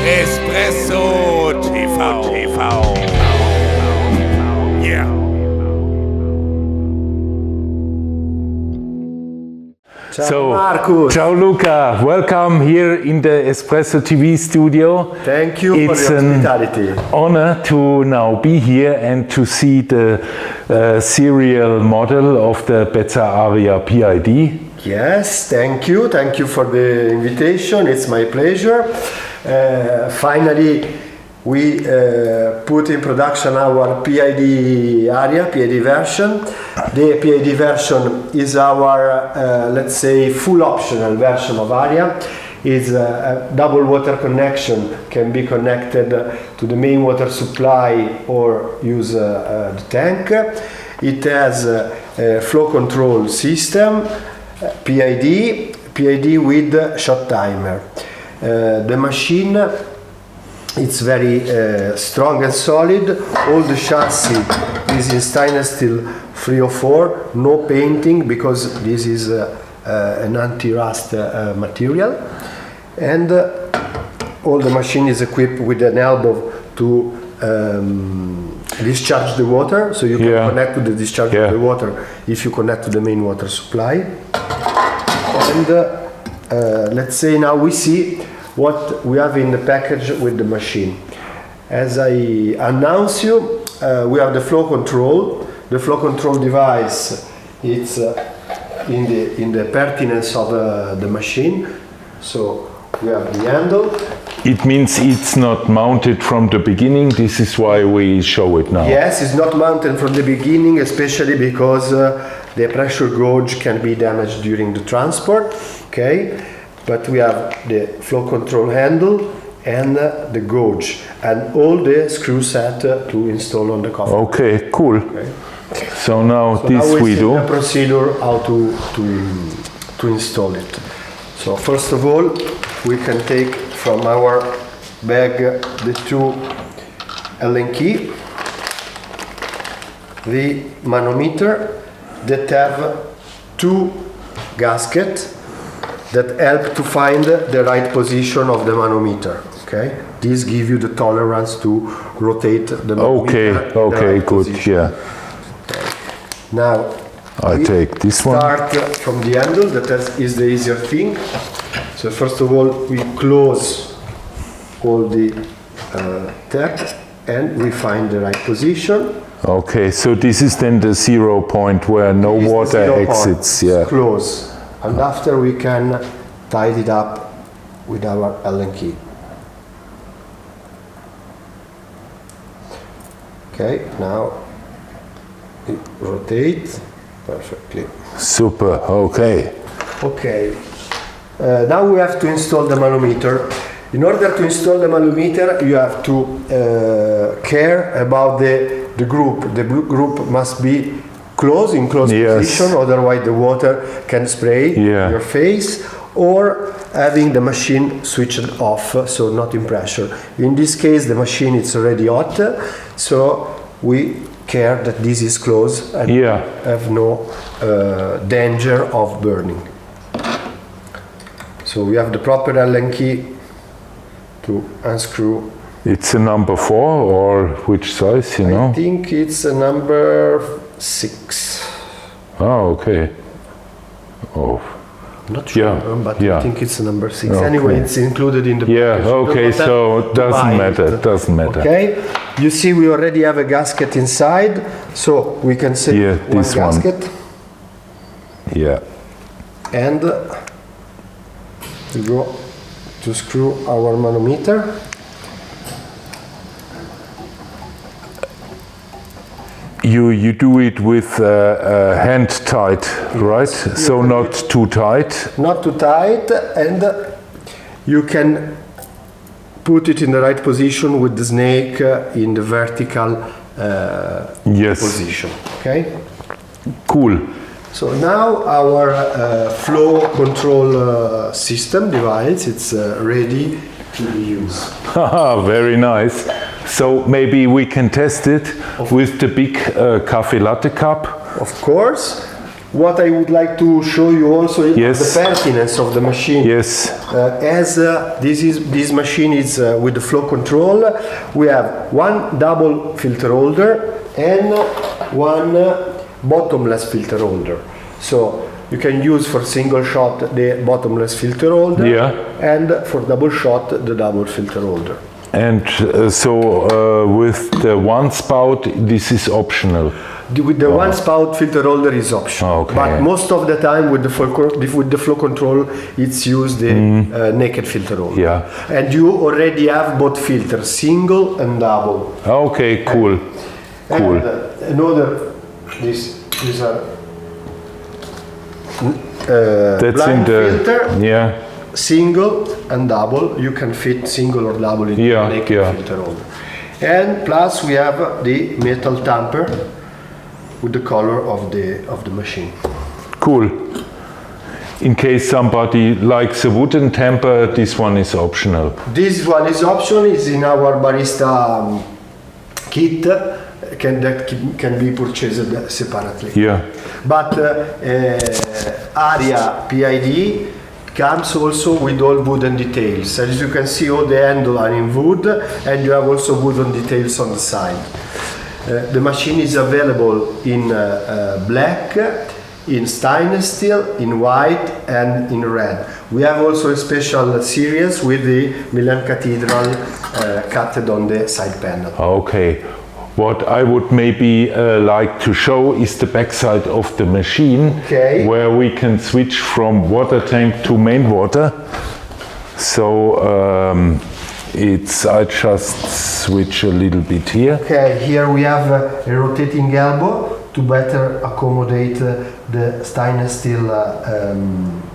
Espresso TV. Yeah. Ciao Marcus. Ciao Luca, welcome here in the Espresso TV studio. Thank you for the hospitality. It's an honor to now be here and to see the serial model of the Bezzera Aria PID. Yes, thank you. Thank you for the invitation. It's my pleasure. Finally, we put in production our PID Aria, PID version. The PID version is our, let's say, full optional version of Aria. It's a double water connection, can be connected to the main water supply or use the tank. It has a flow control system, PID with shot timer. The machine, it's very strong and solid. All the chassis is in stainless steel 304, no painting because this is an anti-rust material, and all the machine is equipped with an elbow to discharge the water, so you can connect to the discharge of the water if you connect to the main water supply. And let's say now we see what we have in the package with the machine. As I announce you, we have the flow control. The flow control device, it's in the pertinence of the machine. So we have the handle. It means it's not mounted from the beginning. This is why we show it now. Yes, it's not mounted from the beginning, especially because the pressure gauge can be damaged during the transport. Okay, but we have the flow control handle and the gauge and all the screw set to install on the coffin. Okay, cool. Okay. So now we do the procedure how to install it. So first of all, we can take from our bag the two Allen key, the manometer that have two gaskets that help to find the right position of the manometer. Okay, these give you the tolerance to rotate the manometer. Okay, good. Position. Yeah. Now I take this one. Start from the handle. That is the easier thing. So first of all, we close all the tap and we find the right position. Okay, so this is then the 0 point where no water exits. Yeah. Close. And after we can tie it up with our Allen key. Okay, now it rotates perfectly. Super, okay. Okay, now we have to install the manometer. In order to install the manometer, you have to care about the group. The group must be in closed position, otherwise the water can spray your face, or having the machine switched off, so not in pressure. In this case, the machine is already hot, so we care that this is closed and have no danger of burning. So we have the proper Allen key to unscrew. It's a number 4 or which size, you know? I think it's a number 6. Oh, okay. Oh. Not sure, but I think it's a number 6. Okay. Anyway, it's included in the package. Okay, so it doesn't matter. It doesn't matter. Okay, you see we already have a gasket inside, so we can set one gasket. Yeah. And we go to screw our manometer. You do it with hand tight, right? So not too tight. Not too tight, and you can put it in the right position with the snake in the vertical position. Okay. Cool. So now our flow control system device, it's ready to be used. Very nice. So maybe we can test it with the big cafe latte cup. Of course. what I would like to show you also is Yes. the pertinence of the machine. Yes. This machine is with the flow control. We have one double filter holder and one bottomless filter holder. So you can use for single shot the bottomless filter holder, Yeah. and for double shot the double filter holder. And with the one spout, this is optional. With the one spout filter holder is optional, Okay. but most of the time with the flow control, it's used the naked filter holder. Yeah. And you already have both filters, single and double. Okay, cool. Cool. And another, these are That's in blind the filter, yeah. single and double. You can fit single or double in Yeah, the naked yeah. filter holder. And plus we have the metal tamper with the color of the machine. Cool. In case somebody likes a wooden tamper, this one is optional. This one is optional. Is in our barista kit. That can be purchased separately. Yeah. But Aria PID comes also with all wooden details. As you can see, all the handles are in wood, and you have also wooden details on the side. The machine is available in black, in stainless steel, in white, and in red. We have also a special series with the Milan Cathedral cut on the side panel. Okay. What I would maybe like to show is the backside of the machine, Okay. where we can switch from water tank to main water. So I just switch a little bit here. Okay, here we have a rotating elbow to better accommodate the stainless steel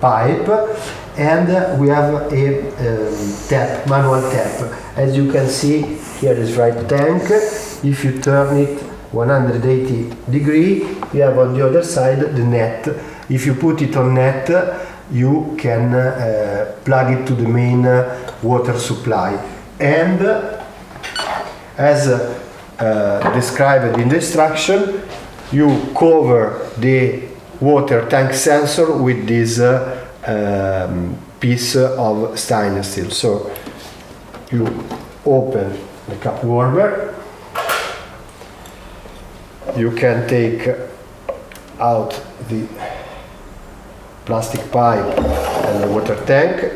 pipe, and we have a tap, manual tap. As you can see, here is right tank. If you turn it 180 degree, you have on the other side the net. If you put it on net, you can plug it to the main water supply. And as described in the instruction, you cover the water tank sensor with this piece of stainless steel. So you open the cup warmer, you can take out the plastic pipe and the water tank.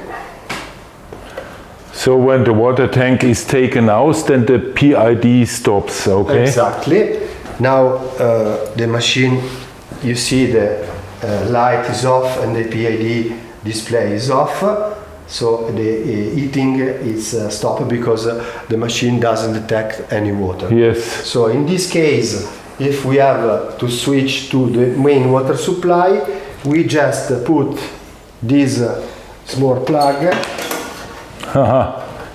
So when the water tank is taken out, then the PID stops, okay? Exactly. Now the machine, you see the light is off and the PID display is off. So the heating is stopped because the machine doesn't detect any water. Yes. So in this case, if we have to switch to the main water supply, we just put this small plug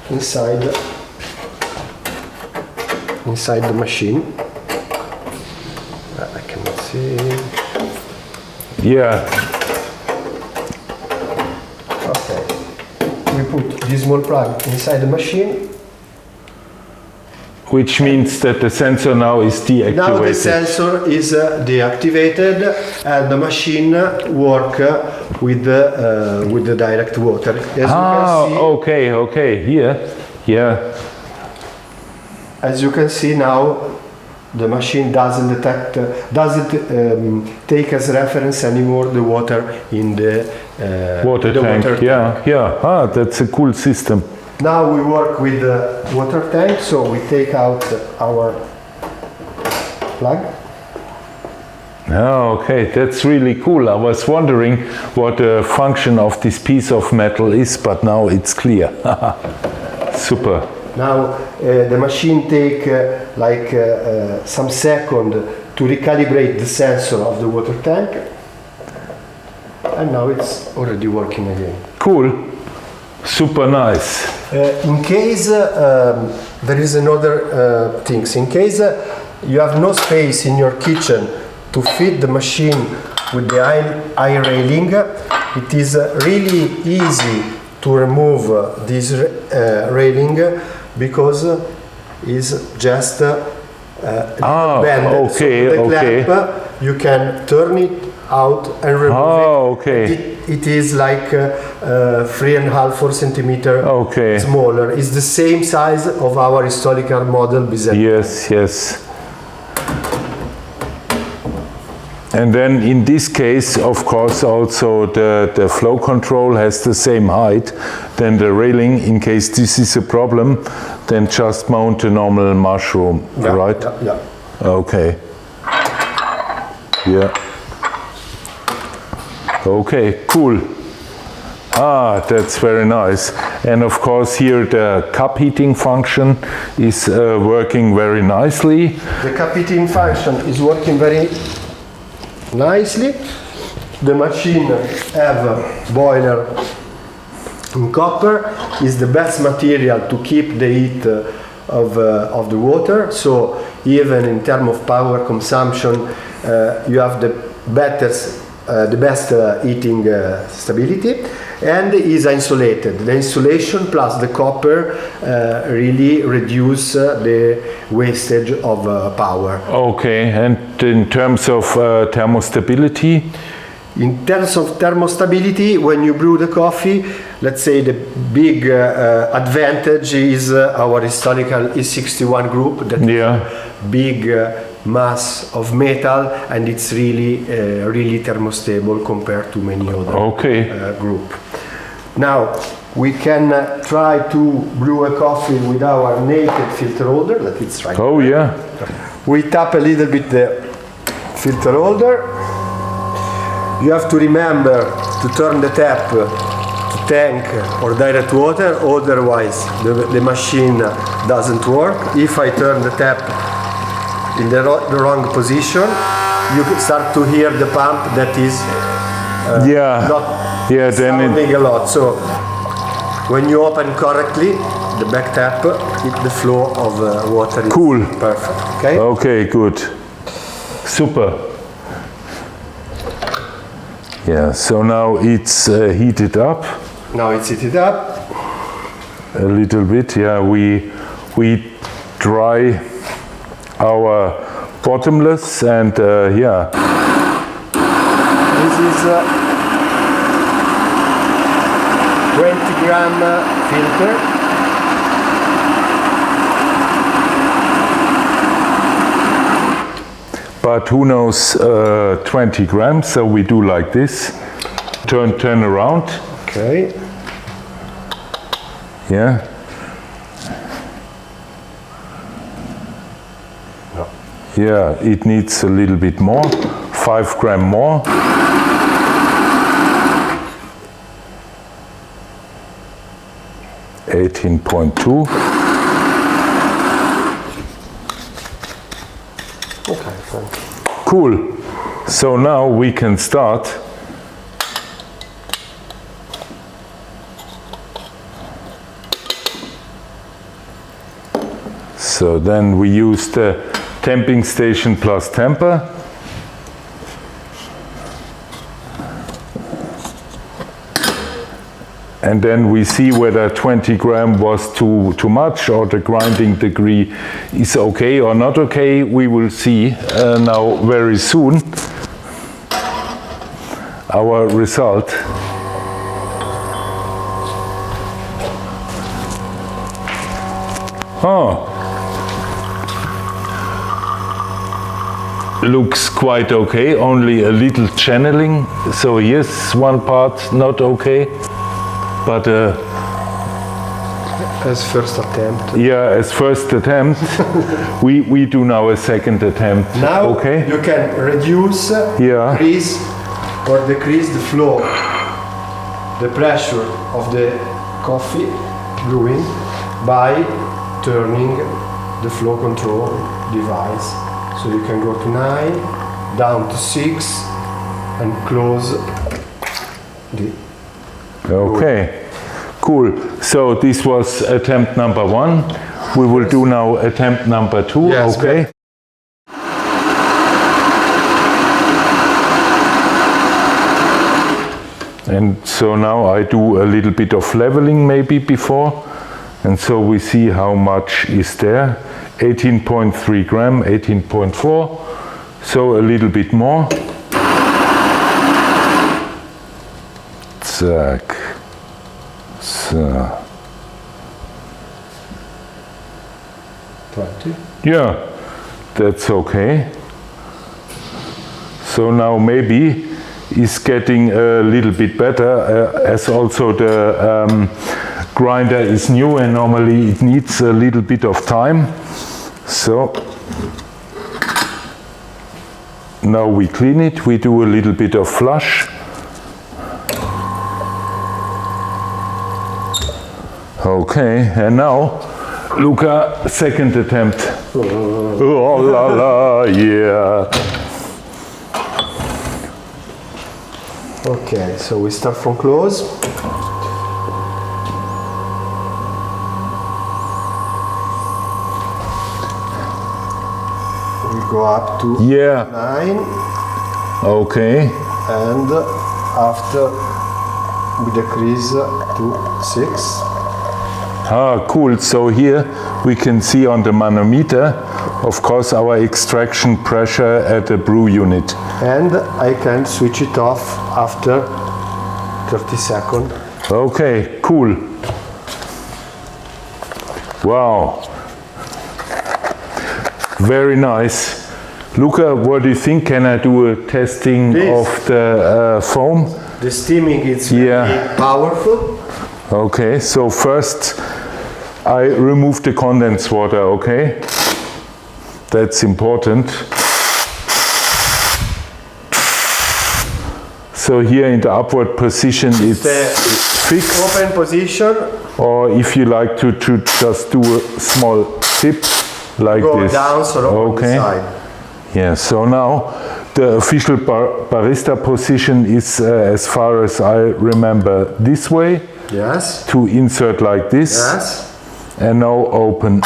inside the machine. I cannot see. Yeah. Okay. We put this small plug inside the machine. Which means that the sensor now is deactivated. Now the sensor is deactivated and the machine work with the direct water. As you can see, okay, here, yeah. as you can see now, the machine doesn't take as reference anymore the water in the Water tank, yeah. That's a cool system. Now we work with the water tank, so we take out our plug. Okay, that's really cool. I was wondering what the function of this piece of metal is, but now it's clear. Super. Now the machine take some second to recalibrate the sensor of the water tank, and now it's already working again. Cool. Super nice. In case there is another things. In case you have no space in your kitchen to fit the machine with the eye railing, it is really easy to remove this railing because it's just bend. Okay, so the okay. clamp, you can turn it out and remove Oh, it. okay. It is like 3.5, 4 centimeter Okay. smaller. It's the same size of our historical model Bezzera. Yes, yes. And then in this case, of course, also the flow control has the same height than the railing. In case this is a problem, then just mount a normal mushroom, Yeah, right? Yeah. Okay. Yeah. Okay, cool. Ah, that's very nice. And of course here the cup heating function is working very nicely. The cup heating function is working very nicely. The machine have a boiler in copper. Is the best material to keep the heat of the water. So even in terms of power consumption, you have the best heating stability, and is insulated. The insulation plus the copper really reduce the wastage of power. Okay, and in terms of thermostability? In terms of thermostability, when you brew the coffee, let's say the big advantage is our historical E61 group, that Yeah. big mass of metal, and it's really thermostable compared to many other Okay. group. Now we can try to brew a coffee with our naked filter holder. That it's right. Oh yeah. We tap a little bit the filter holder. You have to remember to turn the tap to tank or direct water, otherwise the machine doesn't work. If I turn the tap in the wrong position, you start to hear the pump that is not then sounding a lot. So when you open correctly, the back tap, the flow of water is Cool. perfect. Okay. Okay, good. Super. Yeah, so now it's heated up Now it's heated up. a little bit. Yeah, we dry our bottomless, and yeah. This is 20-gram filter. But who knows 20 grams, so we do like this. Turn around. Okay. Yeah. No. Yeah, it needs a little bit more. 5 gram more. $18.2. Okay, fine. Cool. So now we can start. So then we use the temping station plus temper. And then we see whether 20 gram was too much, or the grinding degree is okay or not okay. We will see now very soon our result. Oh, looks quite okay, only a little channeling. So yes, one part not okay. But As first attempt. yeah, as first attempt, we do now a second attempt. Now Okay. you can reduce, Yeah. increase or decrease the flow, the pressure of the coffee brewing by turning the flow control device. So you can go to 9, down to 6, and close the Okay. Cool. So this was attempt number 1. We will do now attempt number 2. Yes, Okay. And so now I do a little bit of leveling maybe before, and so we see how much is there. 18.3 gram, 18.4, so a little bit more. Zack. So. 20. Yeah, that's okay. So now maybe it's getting a little bit better, as also the grinder is new and normally it needs a little bit of time. So now we clean it, we do a little bit of flush. Okay, and now Luca, second attempt. Oh la la, yeah. Okay, so we start from close. We go up to 9. Okay. And after we decrease to 6. Ah, cool. So here we can see on the manometer, of course, our extraction pressure at the brew unit. And I can switch it off after 30 seconds. Okay, cool. Wow. Very nice. Luca, what do you think? Can I do a testing of the foam? The steaming is very powerful. Okay, so first I remove the condensed water, okay? That's important. So here in the upward position it's fixed. Open position. Or if you like to just do a small sip like go this. Down, sort of on the side. Yeah, so now the official barista position is, as far as I remember, this way. Yes. To insert like this. Yes. And now open.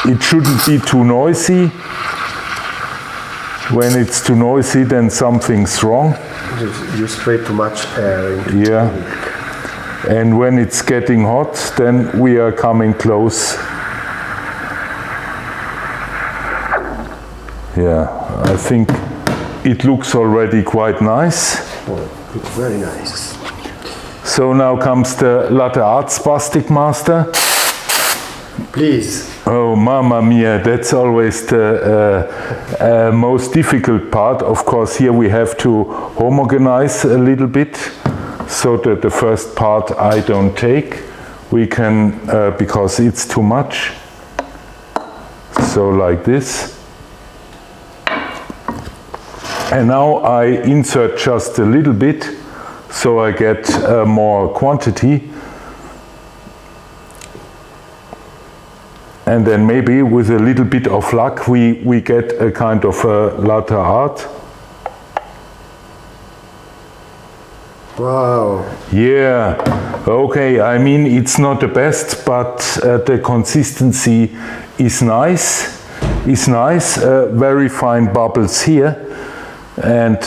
It shouldn't be too noisy. When it's too noisy, then something's wrong. You spray too much air into the milk. And when it's getting hot, then we are coming close. Yeah, I think it looks already quite nice. Oh, it's very nice. So now comes the latte art spastic master. Please. Oh, mamma mia, that's always the most difficult part. Of course, here we have to homogenize a little bit, so that the first part I don't take. We can, because it's too much. So like this. And now I insert just a little bit, so I get more quantity. And then maybe with a little bit of luck we get a kind of a latte art. Wow. Yeah, okay, I mean it's not the best, but the consistency is nice. Very fine bubbles here. And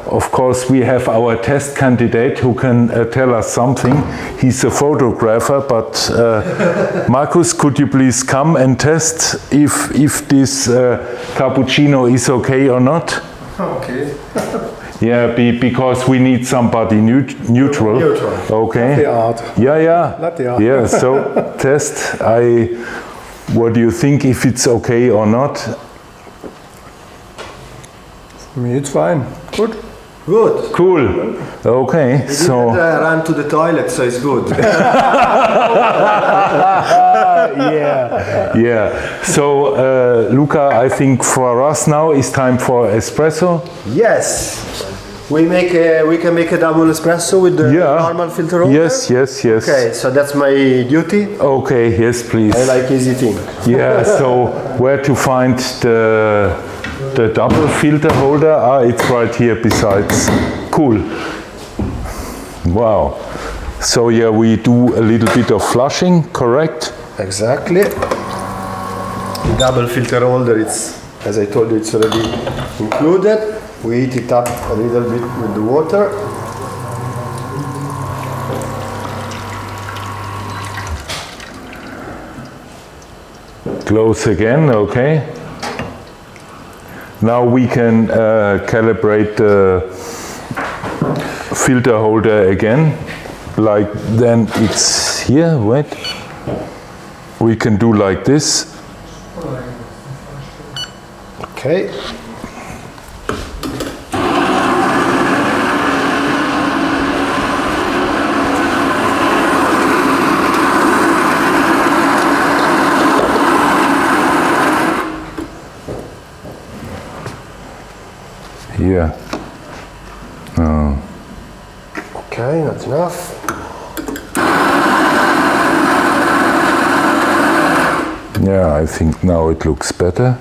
of course we have our test candidate who can tell us something. He's a photographer, but Markus, could you please come and test if this cappuccino is okay or not? Okay. Yeah, because we need somebody neutral. Okay. Latte art. Yeah. Latte art. Yeah, so test. What do you think, if it's okay or not? Me, it's fine. Good. Good. Cool. Okay. So run to the toilet, so it's good. Yeah. So Luca, I think for us now it's time for espresso. Yes. We can make a double espresso with the normal filter holder. Yes. Okay, so that's my duty. Okay. Yes, please. I like easy thing. Yeah. So where to find the double filter holder? It's right here besides. Cool. Wow. So yeah, we do a little bit of flushing, correct? Exactly. The double filter holder, it's, as I told you, it's already included. We heat it up a little bit with the water. Close again, okay. Now we can calibrate filter holder again. Like then it's here, wait. We can do like this. Okay. Here. Oh. Okay, not enough. Yeah, I think now it looks better.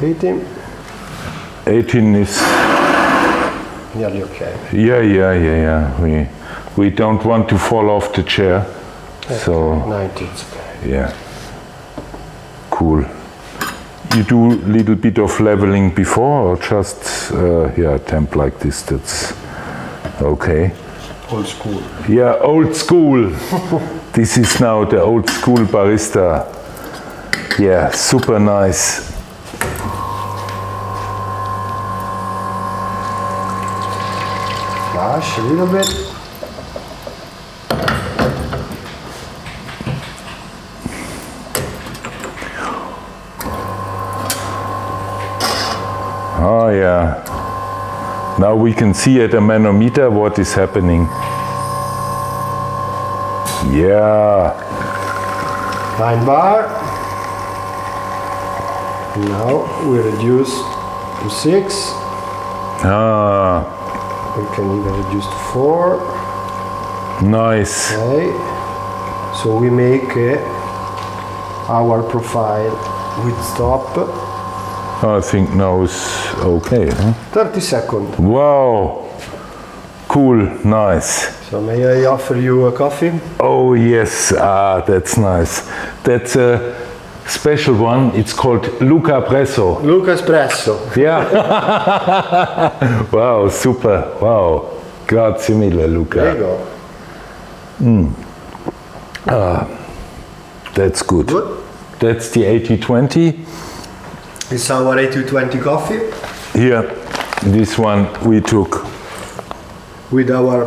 18. 18 is Nearly okay. yeah. We don't want to fall off the chair. Okay. So 90, it's okay. yeah. Cool. You do a little bit of leveling before or just yeah, temp like this, that's okay. Old school. Yeah, old school. This is now the old school barista. Yeah, super nice. Flash a little bit. Oh yeah. Now we can see at the manometer what is happening. Yeah. Line bar. Now we reduce to 6. Ah, We can even reduce to 4. nice. Okay. So we make our profile with stop. I think now it's okay. Huh? 30 seconds. Wow. Cool, nice. So may I offer you a coffee? Oh yes, that's nice. That's a special one. It's called Luca Presso. Luca Espresso. Yeah. Wow, super. Wow. Grazie mille, Luca. There you go. That's good. Good. That's the 80-20. It's our 80-20 coffee Here, this one we took. with our,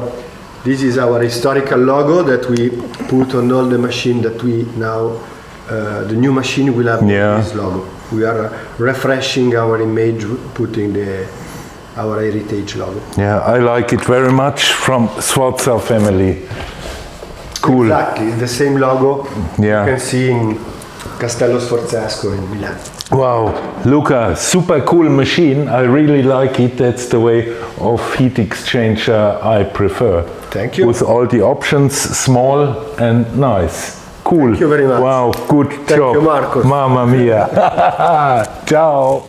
this is our historical logo that we put on all the machine that we now, the new machine will have Yeah. this logo. We are refreshing our image, putting our heritage logo. Yeah, I like it very much, from Sforza family. Cool. Exactly, it's the same logo Yeah. you can see in Castello Sforzesco in Milan. Wow, Luca, super cool machine. I really like it. That's the way of heat exchanger I prefer. Thank you. With all the options, small and nice. Cool. Thank you very much. Wow, good Thank job. you, Marcos. Mamma mia. Ciao.